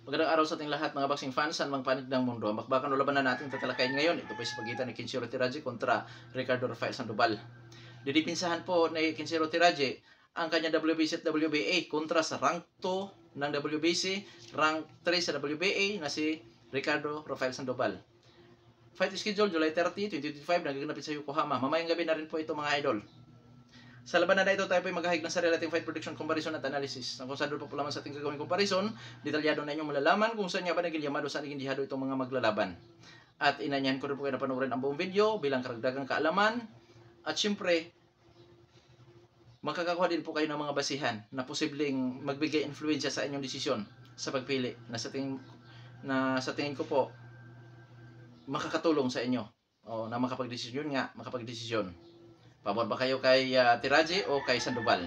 Magandang araw sa ating lahat mga boxing fans sa mga panig ng mundo. Ang bakbakan o labanan natin tatalakayin ngayon. Ito po ay sa pagitan ni Kenshiro Teraji kontra Ricardo Rafael Sandoval. Didipinsahan po ni Kenshiro Teraji ang kanya WBC at WBA kontra sa rank 2 ng WBC, rank 3 sa WBA na si Ricardo Rafael Sandoval. Fight schedule July 30, 2025, nagaganapin sa Yokohama. Mamayang gabi na rin po ito mga idol. Sa labanan na ito, tayo po ay maghahig ng sarili ating fight prediction, comparison at analysis. Kung saan po lamang sa ating gagawing comparison, detalyado na inyong malalaman kung saan nga ba naging yamado, saan naging dihado itong mga maglalaban. At inanyahan ko rin po kayo na panoorin ang buong video bilang karagdagang kaalaman. At syempre, makakakuha din po kayo ng mga basihan na posibleng magbigay influensya sa inyong desisyon sa pagpili na sa tingin ko po makakatulong sa inyo o na makapagdesisyon nga, makapagdesisyon. Pabor ba kayo kay Teraji o kay Sandoval?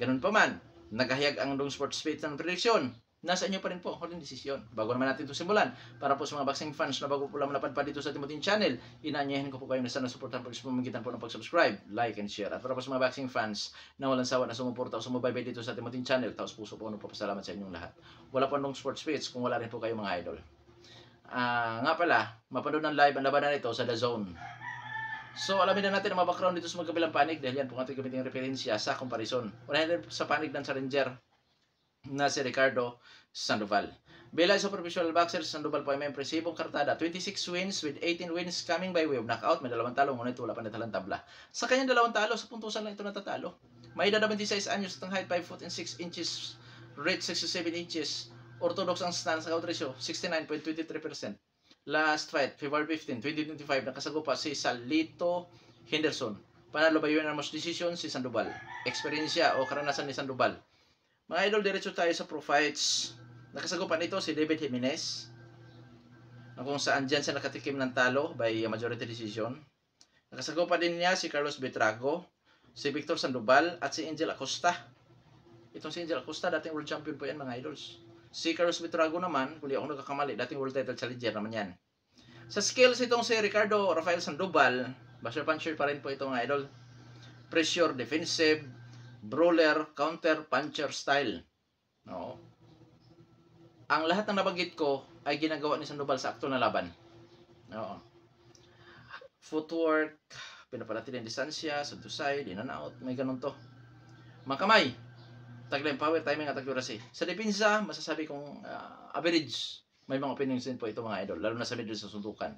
Ganun pa man, naghahayag ang Dong Sports Page ng prediksyon. Nasa inyo pa rin po, huling desisyon. Bago naman natin ito simulan, para po sa mga boxing fans na bago po lang napadpad dito sa Timothy Channel, inaanyahin ko po kayo na sana suportahan po sa pamamagitan po ng pag-subscribe, like, and share. At para po sa mga boxing fans na walang sawa na sumuporta o sumubaybay dito sa Timothy Channel, taos puso po, pasalamat sa inyong lahat. Wala po Dong Sports Page kung wala rin po kayo mga idol. Nga pala, mapanood ng live ang labanan ito sa The Zone. So, alamin na natin ang mga background dito sa magkabilang panig dahil yan po ating gamitin yung referensya sa comparison. Unahin din sa panig ng challenger na si Ricardo Sandoval. Bilang sa professional boxer, Sandoval po ay may impresibong kartada. 26 wins with 18 wins coming by way of knockout. May 2 talo, ngunit wala pa natalang tabla. Sa kanyang 2 talo, sa puntusan lang ito natatalo. May edad 26 anyos at ang height 5 foot and 6 inches, reach 67 inches. Orthodox ang stance, count ratio 69.23%. Last fight, February 15, 2025, nakasagupa si Salito Henderson. Panalo by unanimous decision si Sandoval. Eksperyensya o karanasan ni Sandoval. Mga idol, diretso tayo sa pro fights. Nakasagupan nito si David Jimenez, na kung saan dyan siya nakatikim ng talo by majority decision. Nakasagupan din niya si Carlos Betrago, si Victor Sandoval, at si Angel Acosta. Itong si Angel Acosta, dating world champion po yan mga idols. Si Carlos Betrago naman, kung di ako nagkakamali, dating world title challenger naman yan. Sa skills itong si Ricardo Rafael Sandoval, basher puncher pa rin po ito mga idol. Pressure, defensive, brawler, counter, puncher style. No. Ang lahat ng nabanggit ko ay ginagawa ni Sandoval sa akto na laban. No. Footwork, pinapalatin ng distansya, side to side, in and out, may ganun to. Mga kamay, tagline power, timing at accuracy. Sa depensa, masasabi kong average. May mga opinions din po ito mga idol, lalo na sa middle sa suntukan.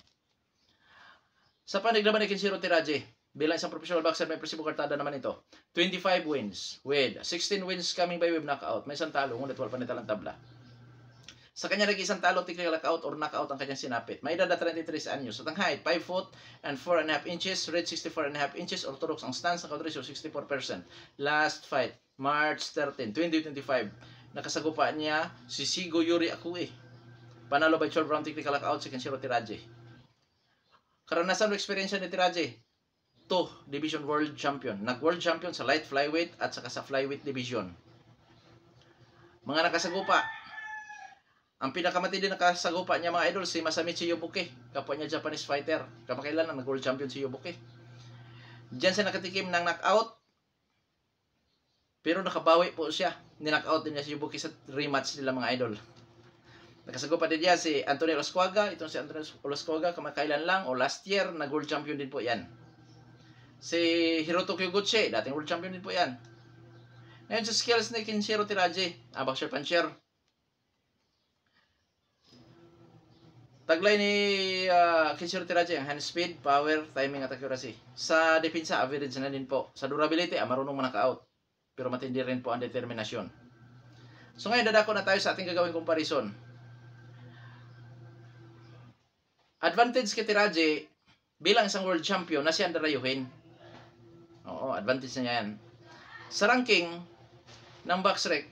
Sa paniglaban ni Kenshiro Teraji, bilang isang professional boxer, may presibong kartada naman ito. 25 wins with 16 wins coming by way of knockout. May isang talo, ngunit wala pa nitalang tabla. Sa kanya nag-isang talo, technical knockout or knockout ang kanyang sinapit. May edad na 33 anyos. At ang height, 5 foot and 4.5 inches, reach 64.5 inches, orthodox ang stance, ang count ratio 64%. Last fight, March 13, 2025. Nakasagupa niya si Sigo Yuri Akue. Panalo by 12 round technical knockout si Kenshiro Teraji. Karanasan o eksperyensya ni Teraji, 2 division world champion. Nag-world champion sa light flyweight at saka sa flyweight division. Mga nakasagupa, ang pinakamatindi nakasagupa niya mga idol si Masamichi Yobuke, kapwa niya Japanese fighter. Kamakailan na nag-world champion si Yobuke. Diyan siya nakatikim ng knockout, pero nakabawi po siya. Ni-knockout din niya si Yobuke sa rematch nila mga idol. Nakasagupa din niya si Antonio Olascuaga. Itong si Antonio Olascuaga, kamakailan lang o last year, nag-world champion din po yan. Si Hiroto Kyoguchi, dating world champion din po yan. Ngayon sa skills ni Kenshiro Teraji, boxer puncher. Taglay ni Kenshiro Teraji ang hand speed, power, timing at accuracy. Sa depensa, average na din po. Sa durability, marunong manaka-out. Pero matindi rin po ang determinasyon. So ngayon, dadako na tayo sa ating gagawing comparison. Advantage kay Teraji bilang isang world champion na siya ang darayuhin. Oo, advantage na yan. Sa ranking ng BoxRec,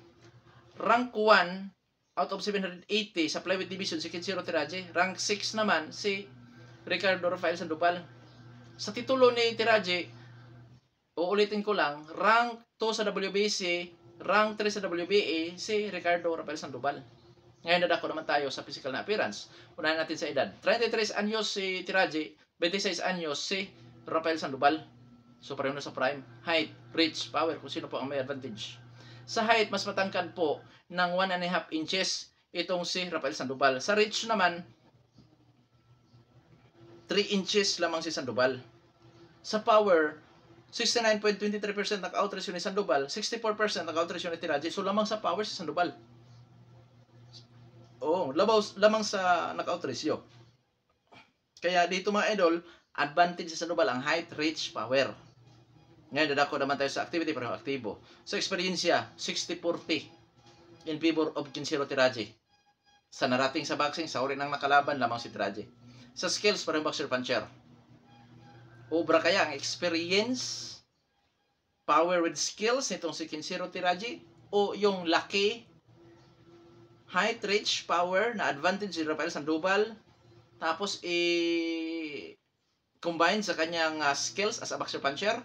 rank 1 out of 780 sa flyweight division si Kenshiro Teraji. Rank 6 naman si Ricardo Rafael Sandoval. Sa titulo ni Teraji, uulitin ko lang, rank 2 sa WBC, rank 3 sa WBA si Ricardo Rafael Sandoval. Ngayon dadako naman tayo sa physical na appearance. Unahin natin sa edad. 33 anyos si Teraji, 26 anyos si Rafael Sandoval. So pareho na sa prime. Height, reach, power, kung sino po ang may advantage. Sa height, mas matangkad po ng 1.5 inches itong si Rafael Sandoval. Sa reach naman, 3 inches lamang si Sandoval. Sa power, 69.23% naka-out ratio ni Sandoval, 64% naka-out ratio ni Tiraji. So, lamang sa power si Sandoval. Oo, lamang sa naka-out ratio. Kaya dito mga idol, advantage sa Sandoval ang height, reach, power. Ngayon, dadako naman tayo sa activity, pareho aktibo. Sa eksperyensya, 60-40 in favor of Kinsiro Tiraji. Sa narating sa boxing, sa uri ng nakalaban, lamang si Tiraji. Sa skills, pareho boxer puncher. Obra kaya ang experience, power with skills nitong si Kinsiro Tiraji, o yung laki, height, reach, power na advantage ni Rafael Sandoval, tapos combine sa kanyang skills as a boxer puncher.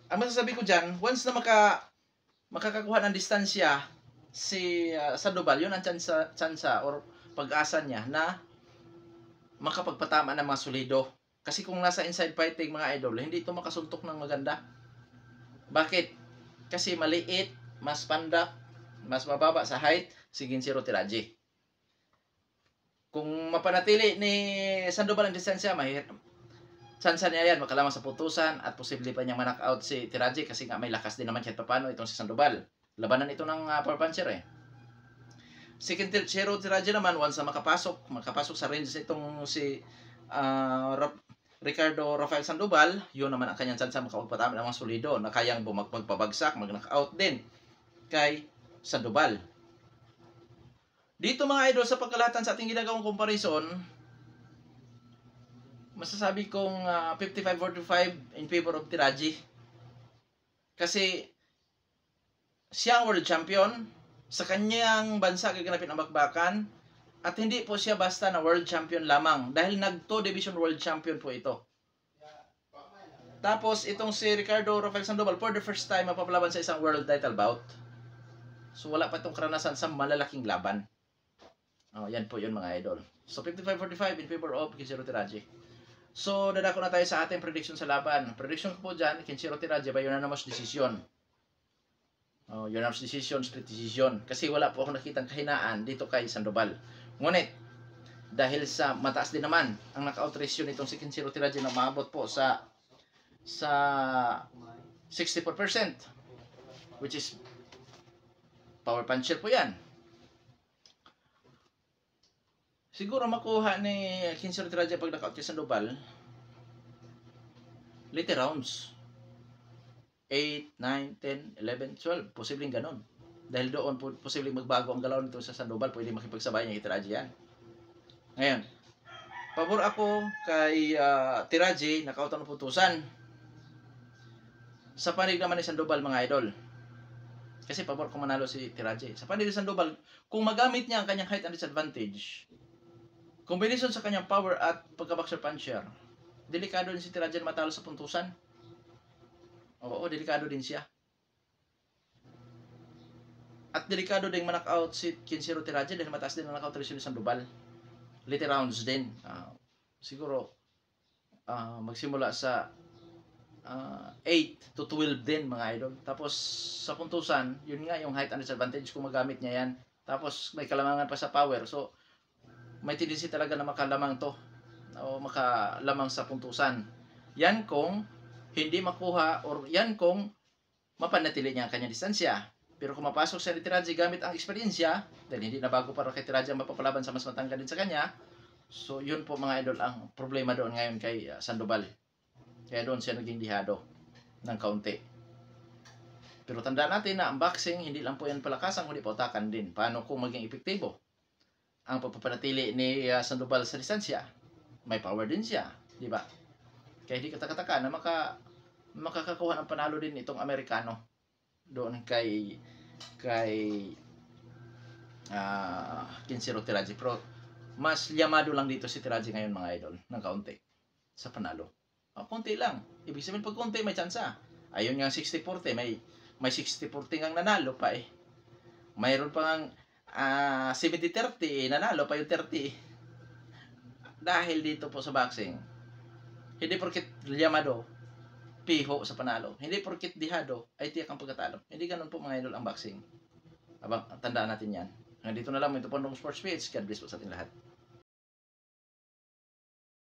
Ang masasabi ko dyan, once na makakakuha ng distansya si Sandoval, yun ang tsansa or pag-asa niya na makapagpatama ng mga solido. Kasi kung nasa inside fighting mga idol, hindi ito makasuntok ng maganda. Bakit? Kasi maliit, mas pandak, mas mababa sa height, si Kinsiro Tiraji. Kung mapanatili ni Sandoval ang distansya, sansa niya yan, makalamang sa putusan at posible pa niyang ma-knock out si Tiraji kasi nga may lakas din naman kahit papano itong si Sandoval. Labanan ito ng power puncher eh. Si Kinsiro Tiraji naman, once na makapasok sa range itong si Ricardo Rafael Sandoval, yun naman ang kanyang sansa makapagpatama ng mga solido na kayang magpabagsak, mag-knock out din kay Sandoval. Dito mga idol, sa pagkalahatan sa ating ginagawang comparison, masasabi kong 55-45 in favor of Tiraji. Kasi siya ang world champion, sa kanyang bansa gaganapin ang bakbakan, at hindi po siya basta na world champion lamang dahil nag-2 division world champion po ito. Tapos itong si Ricardo Rafael Sandoval for the first time mapapalaban sa isang world title bout. So wala pa itong karanasan sa malalaking laban. Yan po yun mga idol. So 55-45 in favor of Kinsiro Tiraji. So, dadako na tayo sa ating prediction sa laban. Prediction ko po dyan, Kinsiro Tiraji by unanimous decision. Unanimous decision, split decision. Kasi wala po akong nakitang kahinaan dito kay Sandoval. Ngunit, dahil sa mataas din naman ang knockout ratio nitong si Kinsiro Tiraji na maabot po sa 64%, which is power puncher po yan. Siguro makuha ni Kinsiro Tiraji pag knockout kay Sandoval, later rounds. 8, 9, 10, 11, 12. Posibleng ganun. Dahil doon, posibleng magbago ang galaw nito sa Sandoval. Pwede makipagsabay niya kay Tiraji yan. Ngayon, pabor ako kay Tiraji, knockout ang putusan. Sa panig naman ni Sandoval mga idol. Kasi pabor ko manalo si Tiraji. Sa panig ni Sandoval, kung magamit niya ang kanyang height and disadvantage, combination sa kanyang power at pagka-boxer puncher, delikado din si Tiraji na matalo sa puntusan. Oo, delikado din siya. At delikado din ma-knock out si Kinsiro Tiraji dahil mataas din ang knockout ratio ni Sandoval. Later rounds din. Siguro, magsimula sa 8 to 12 din mga idol. Tapos, sa puntusan, yun nga yung height and disadvantage kung magamit niya yan. Tapos, may kalamangan pa sa power. So, may tendency talaga na makalamang to o makalamang sa puntusan. Yan kung hindi makuha or yan kung mapanatili niya ang kanyang distansya. Pero kung mapasok siya ni Tiraji gamit ang eksperyensya, dahil hindi na bago para kay Tiraji ang mapapalaban sa mas matangkad din sa kanya, so yun po mga idol ang problema doon ngayon kay Sandoval. Kaya doon siya naging dihado ng kaunti. Pero tandaan natin na ang boxing, hindi lang po yan palakasan, kundi pautakan din. Paano kung maging epektibo ang pagpapanatili ni Sandoval sa distansya? May power din siya, di ba? Kaya hindi katakataka na makakakuha ng panalo din itong Amerikano doon kay Kinsiro Tiraji. Pero mas llamado lang dito si Tiraji ngayon mga idol ng kaunti sa panalo. Konti lang. Ibig sabihin pag konti may tsansa. Ayun nga 60-40, may 60-40 ngang nanalo pa eh. Mayroon pa ngang 70-30 nanalo pa yung 30. Dahil dito po sa boxing, hindi porket llamado piho sa panalo. Hindi porkit dihado ay tiyak ang pagkatalo. Hindi ganun po mga idol ang boxing. Abang, tandaan natin yan. Hanggang dito na lang. Ito po ang Sports Page. God bless po sa ating lahat.